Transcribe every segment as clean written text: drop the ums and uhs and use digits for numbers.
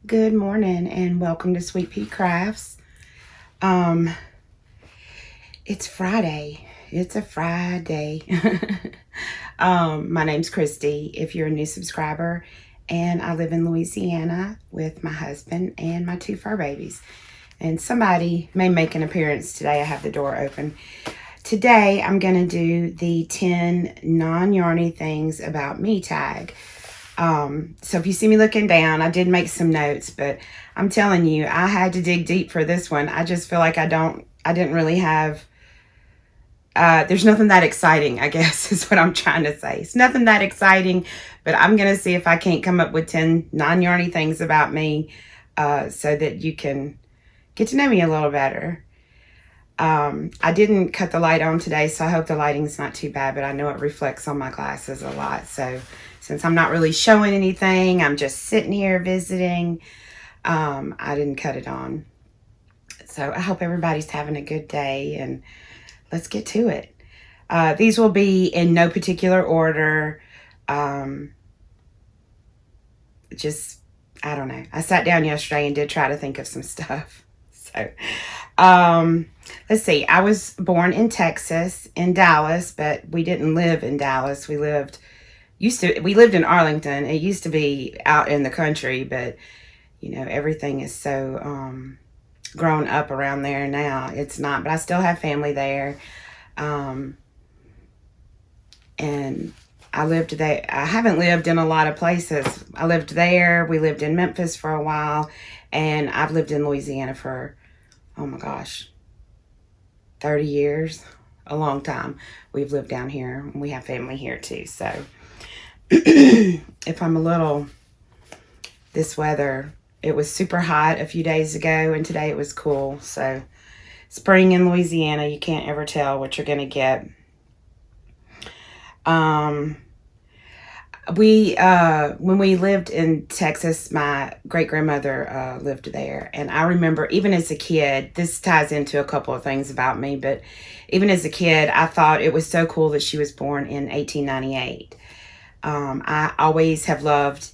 Good morning and welcome to Sweet Pea Crafts. Um, it's Friday. It's a Friday. My name's Christy, if you're a new subscriber, and I live in Louisiana with my husband and my two fur babies. And somebody may make an appearance today. I have the door open. Today, I'm going to do the 10 non-yarny things about me tag. So if you see me looking down, I did make some notes, but I'm telling you, I had to dig deep for this one. I just feel like I didn't really have, there's nothing that exciting, I guess is what I'm trying to say. It's nothing that exciting, but I'm going to see if I can't come up with 10 non-yarny things about me, so that you can get to know me a little better. I didn't cut the light on today, so I hope the lighting's not too bad, but I know it reflects on my glasses a lot. So since I'm not really showing anything, I'm just sitting here visiting, I didn't cut it on. So I hope everybody's having a good day, and let's get to it. These will be in no particular order. Just, I don't know. I sat down yesterday and did try to think of some stuff. So, let's see. I was born in Texas, in Dallas, but we didn't live in Dallas. We lived in Arlington. It used to be out in the country, but everything is so grown up around there now. It's not, but I still have family there. And I lived there. I haven't lived in a lot of places. I lived there. We lived in Memphis for a while, and I've lived in Louisiana for, oh my gosh, 30 years, a long time. We've lived down here, and we have family here too. So if I'm a little, this weather, it was super hot a few days ago, and today it was cool. So spring in Louisiana, you can't ever tell what you're going to get. When we lived in Texas, my great grandmother lived there, and I remember even as a kid, this ties into a couple of things about me, but even as a kid, I thought it was so cool that she was born in 1898. I always have loved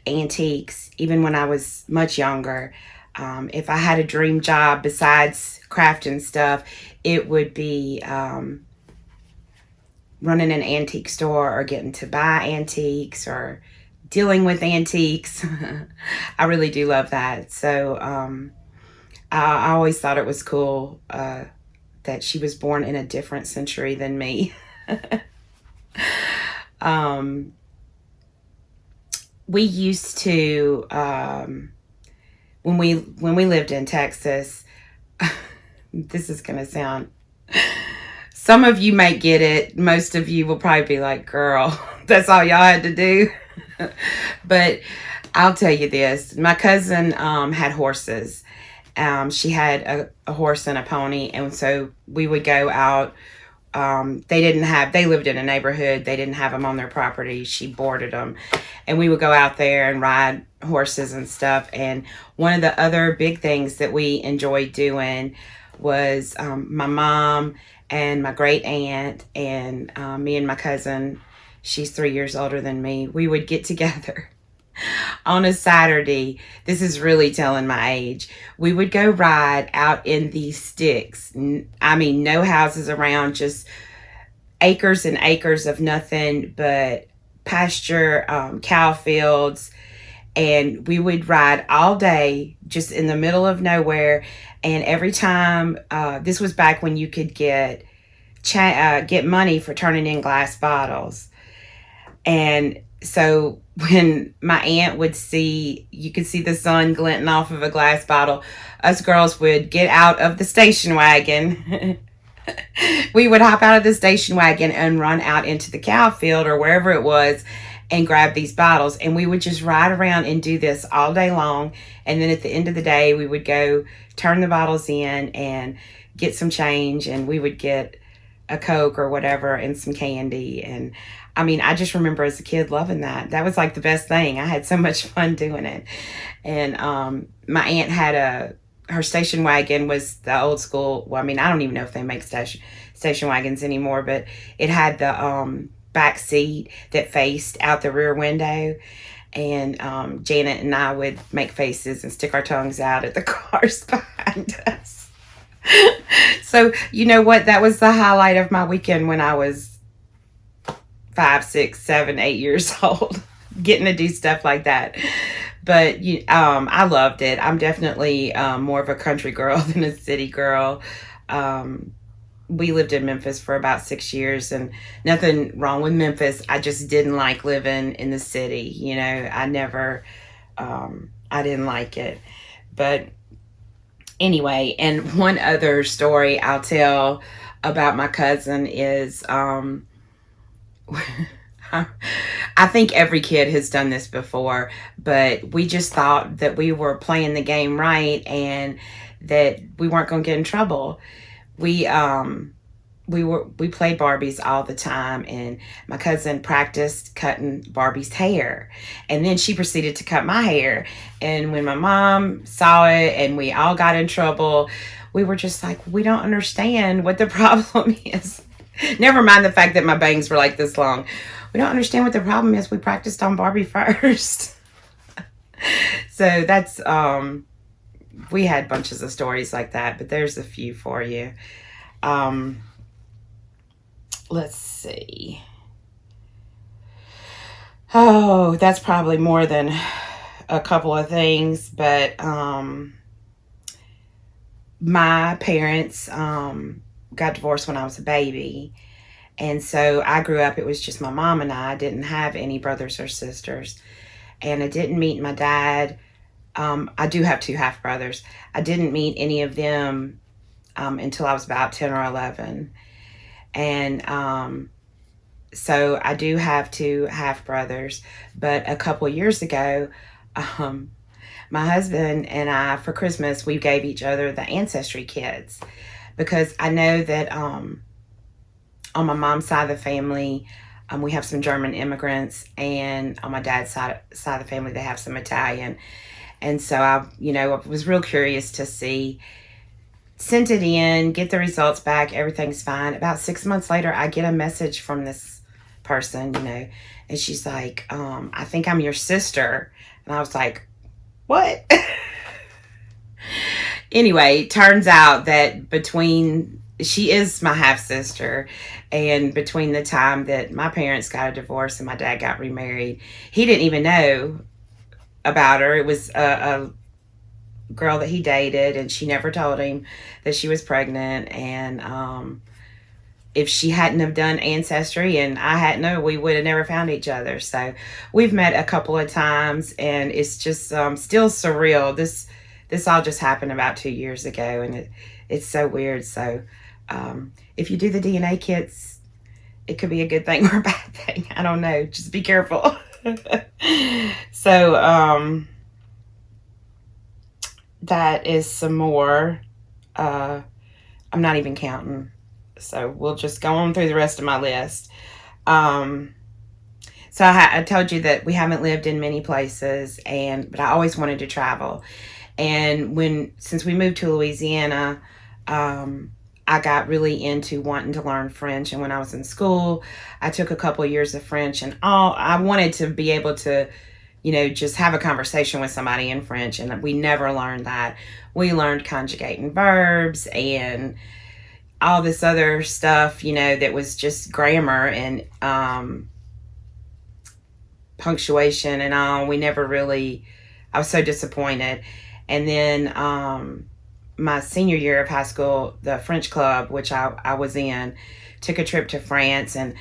antiques, even when I was much younger. If I had a dream job besides crafting stuff, it would be running an antique store or getting to buy antiques or dealing with antiques. I really do love that. So I always thought it was cool that she was born in a different century than me. We used to, when we lived in Texas, this is going to sound, some of you might get it. Most of you will probably be like, girl, that's all y'all had to do. But I'll tell you this. My cousin had horses. She had a horse and a pony. And so we would go out. They lived in a neighborhood. They didn't have them on their property. She boarded them. And we would go out there and ride horses and stuff. And one of the other big things that we enjoyed doing was my mom and my great aunt and me and my cousin, she's 3 years older than me, we would get together on a Saturday. This is really telling my age. We would go ride out in these sticks. I mean, no houses around, just acres and acres of nothing but pasture, cow fields. And we would ride all day just in the middle of nowhere. And every time, this was back when you could get money for turning in glass bottles. And so when my aunt would you could see the sun glinting off of a glass bottle, us girls would get out of the station wagon. We would hop out of the station wagon and run out into the cow field or wherever it was and grab these bottles. And we would just ride around and do this all day long. And then at the end of the day, we would go turn the bottles in and get some change. And we would get a Coke or whatever and some candy. And I mean, I just remember as a kid loving that. That was like the best thing. I had so much fun doing it. And my aunt had her station wagon was the old school. Well, I mean, I don't even know if they make station wagons anymore, but it had the back seat that faced out the rear window. And Janet and I would make faces and stick our tongues out at the cars behind us. So, you know what? That was the highlight of my weekend when I was 5, 6, 7, 8 years old, getting to do stuff like that. But I loved it. I'm definitely more of a country girl than a city girl. Um, we lived in Memphis for about 6 years, and nothing wrong with Memphis. I just didn't like living in the city. I didn't like it. But anyway, and one other story I'll tell about my cousin is I think every kid has done this before, but we just thought that we were playing the game right and that we weren't going to get in trouble. We we played Barbies all the time, and my cousin practiced cutting Barbie's hair, and then she proceeded to cut my hair. And when my mom saw it and we all got in trouble, we were just like, we don't understand what the problem is. Never mind the fact that my bangs were like this long. We don't understand what the problem is. We practiced on Barbie first. So that's we had bunches of stories like that, but there's a few for you. um let's see. Oh, that's probably more than a couple of things, but my parents got divorced when I was a baby. And so I grew up, it was just my mom and I didn't have any brothers or sisters. And I didn't meet my dad. I do have two half brothers. I didn't meet any of them until I was about 10 or 11. And so I do have two half brothers. But a couple years ago, um, my husband and I, for Christmas, we gave each other the Ancestry kits because I know that on my mom's side of the family, we have some German immigrants, and on my dad's side of the family, they have some Italian. And so I was real curious to see, sent it in, get the results back, everything's fine. About 6 months later, I get a message from this person, and she's like, I think I'm your sister. And I was like, what? Anyway, turns out that she is my half sister, and between the time that my parents got a divorce and my dad got remarried, he didn't even know about her. It was a girl that he dated, and she never told him that she was pregnant. And if she hadn't have done Ancestry and I hadn't known, we would have never found each other. So we've met a couple of times, and it's just still surreal. This all just happened about 2 years ago, and it's so weird. So if you do the DNA kits, it could be a good thing or a bad thing. I don't know. Just be careful. So that is some more. I'm not even counting. So we'll just go on through the rest of my list. So I told you that we haven't lived in many places, but I always wanted to travel. And since we moved to Louisiana, I got really into wanting to learn French. And when I was in school, I took a couple of years of French, and I wanted to be able to, just have a conversation with somebody in French. And we never learned that. We learned conjugating verbs and all this other stuff, that was just grammar and punctuation and all. We never really, I was so disappointed. And then my senior year of high school, the French club, which I was in, took a trip to France. And,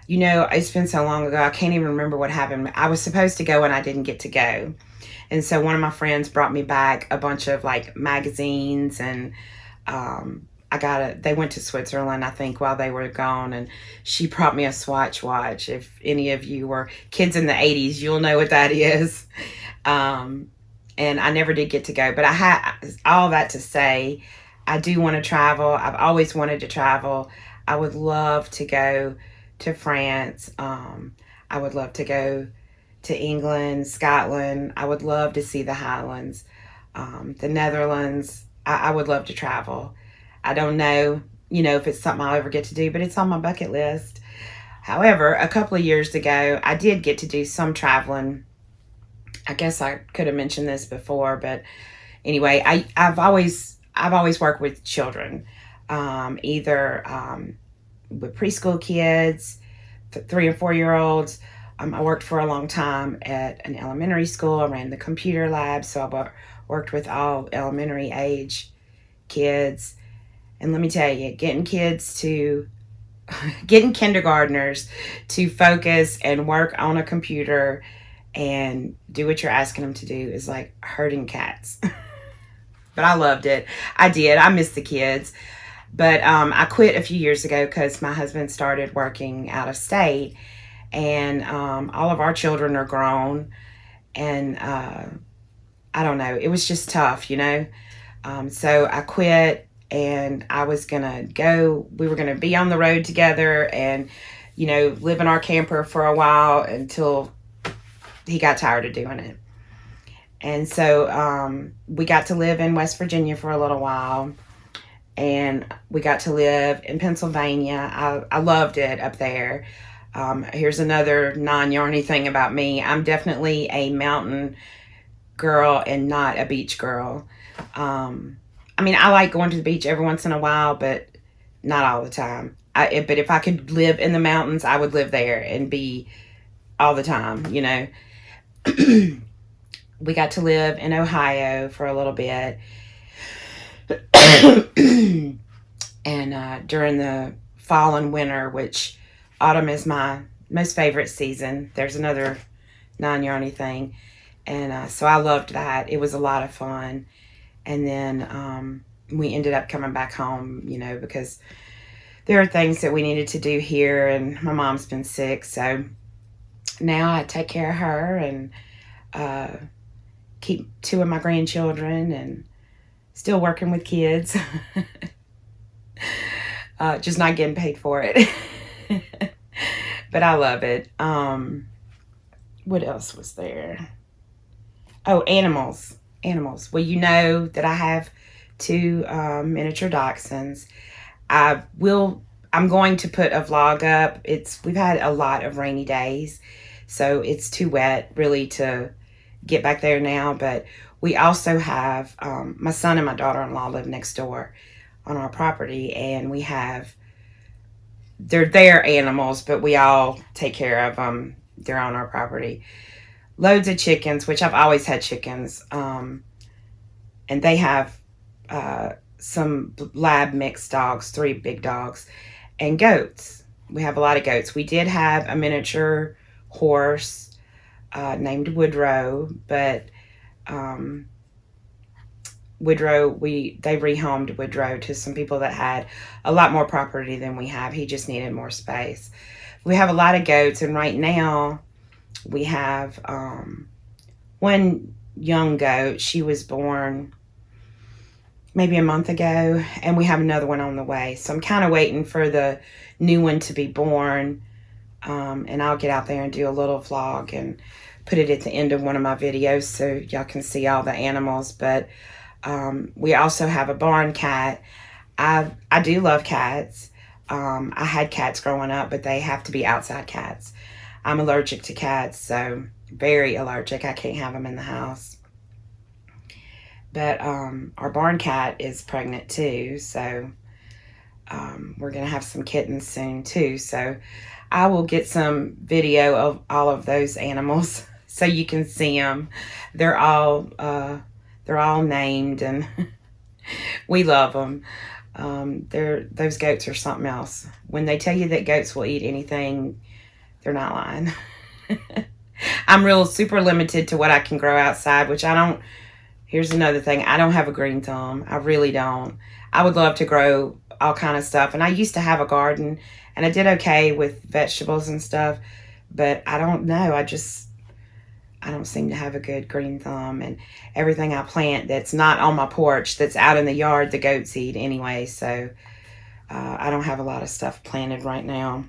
it's been so long ago, I can't even remember what happened. I was supposed to go and I didn't get to go. And so one of my friends brought me back a bunch of magazines, and they went to Switzerland, I think, while they were gone, and she brought me a Swatch watch. If any of you were kids in the 80s, you'll know what that is. And I never did get to go, but I had all that to say, I do want to travel. I've always wanted to travel. I would love to go to France. I would love to go to England, Scotland. I would love to see the Highlands, the Netherlands. I would love to travel. I don't know, if it's something I'll ever get to do, but it's on my bucket list. However, a couple of years ago, I did get to do some traveling I guess I could have mentioned this before, but anyway, I've always worked with children, either with preschool kids, 3 and 4 year olds. I worked for a long time at an elementary school. I ran the computer lab, so I worked with all elementary age kids. And let me tell you, getting kindergartners to focus and work on a computer and do what you're asking them to do is like herding cats. But I loved it. I did. I missed the kids. But I quit a few years ago because my husband started working out of state, and all of our children are grown. And I don't know. It was just tough, you know. So I quit, and I was gonna go. We were gonna be on the road together, and live in our camper for a while until he got tired of doing it. And so we got to live in West Virginia for a little while, and we got to live in Pennsylvania. I loved it up there. Here's another non-Yarny thing about me. I'm definitely a mountain girl and not a beach girl. I mean, I like going to the beach every once in a while, but not all the time. But if I could live in the mountains, I would live there and be all the time, you know. We got to live in Ohio for a little bit. And during the fall and winter, which autumn is my most favorite season. There's another non-Yarny thing. And so I loved that. It was a lot of fun. And then we ended up coming back home, because there are things that we needed to do here, and my mom's been sick. So now I take care of her and keep 2 of my grandchildren and still working with kids. Just not getting paid for it. But I love it. What else was there? Oh, animals. Well, you know that I have 2 miniature dachshunds. I'm going to put a vlog up. We've had a lot of rainy days, so it's too wet really to get back there now. But we also have my son and my daughter-in-law live next door on our property, and they're their animals, but we all take care of them. They're on our property. Loads of chickens, which I've always had chickens. And they have some lab mixed dogs, 3 big dogs, and goats. We have a lot of goats. We did have a miniature horse named Woodrow, but they rehomed Woodrow to some people that had a lot more property than we have. He just needed more space. We have a lot of goats, and right now we have one young goat. She was born maybe a month ago, and we have another one on the way. So I'm kind of waiting for the new one to be born, and I'll get out there and do a little vlog and put it at the end of one of my videos so y'all can see all the animals. But we also have a barn cat. I do love cats. I had cats growing up, but they have to be outside cats. I'm allergic to cats, so very allergic. I can't have them in the house. But our barn cat is pregnant too, so we're going to have some kittens soon too. So I will get some video of all of those animals so you can see them. They're all named, and we love them. Those goats are something else. When they tell you that goats will eat anything, they're not lying. I'm real super limited to what I can grow outside, which I don't. Here's another thing. I don't have a green thumb. I really don't. I would love to grow all kind of stuff. And I used to have a garden, and I did okay with vegetables and stuff. But I don't know. I don't seem to have a good green thumb. And everything I plant that's not on my porch, that's out in the yard, the goats eat anyway. So I don't have a lot of stuff planted right now.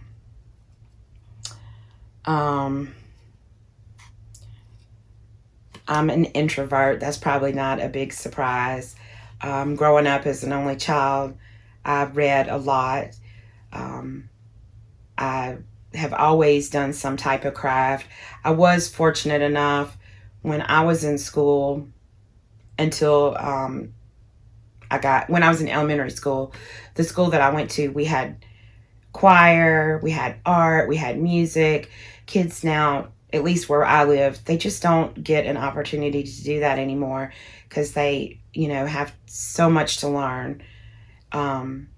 I'm an introvert. That's probably not a big surprise. Growing up as an only child, I've read a lot. I have always done some type of craft. I was fortunate enough when I was in school until when I was in elementary school, the school that I went to, we had choir, we had art, we had music. Kids now, at least where I live, they just don't get an opportunity to do that anymore because they, have so much to learn. Um,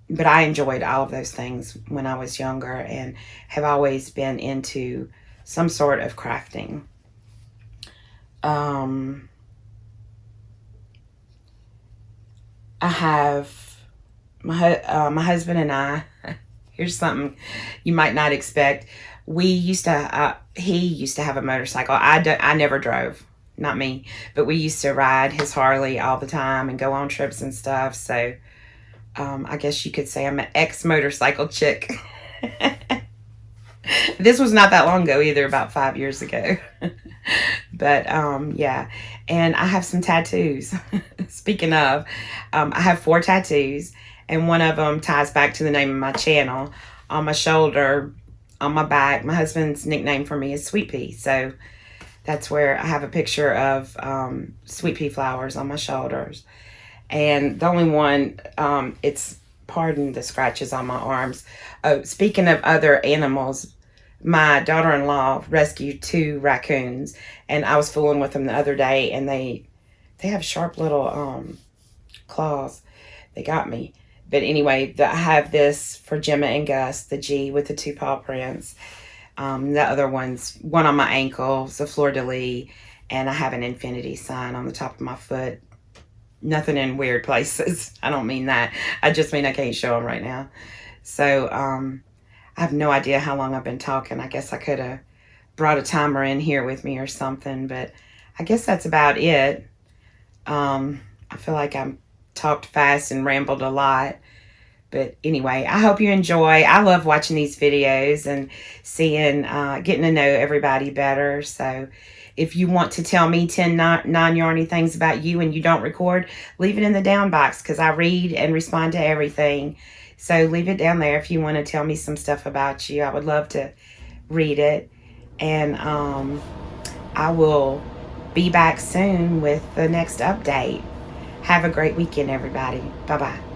but I enjoyed all of those things when I was younger and have always been into some sort of crafting. Um, I have my husband and I. Here's something you might not expect. He used to have a motorcycle. I never drove, not me, but we used to ride his Harley all the time and go on trips and stuff. So I guess you could say I'm an ex motorcycle chick. This was not that long ago either, about 5 years ago. But yeah, and I have some tattoos. Speaking of, I have 4 tattoos, and one of them ties back to the name of my channel. On my shoulder, on my back, my husband's nickname for me is Sweet Pea. So that's where I have a picture of sweet pea flowers on my shoulders. And the only one, pardon the scratches on my arms. Oh, speaking of other animals, my daughter-in-law rescued 2 raccoons, and I was fooling with them the other day, and they have sharp little claws. They got me. But anyway, I have this for Gemma and Gus, the G with the 2 paw prints. The other one on my ankle, it's a fleur-de-lis, and I have an infinity sign on the top of my foot. Nothing in weird places. I don't mean that. I just mean I can't show them right now. So I have no idea how long I've been talking. I guess I could have brought a timer in here with me or something, but I guess that's about it. I feel like I talked fast and rambled a lot. But anyway, I hope you enjoy. I love watching these videos and seeing, getting to know everybody better. So if you want to tell me 10 non-yarny things about you and you don't record, leave it in the down box because I read and respond to everything. So leave it down there if you want to tell me some stuff about you. I would love to read it. And I will be back soon with the next update. Have a great weekend, everybody. Bye-bye.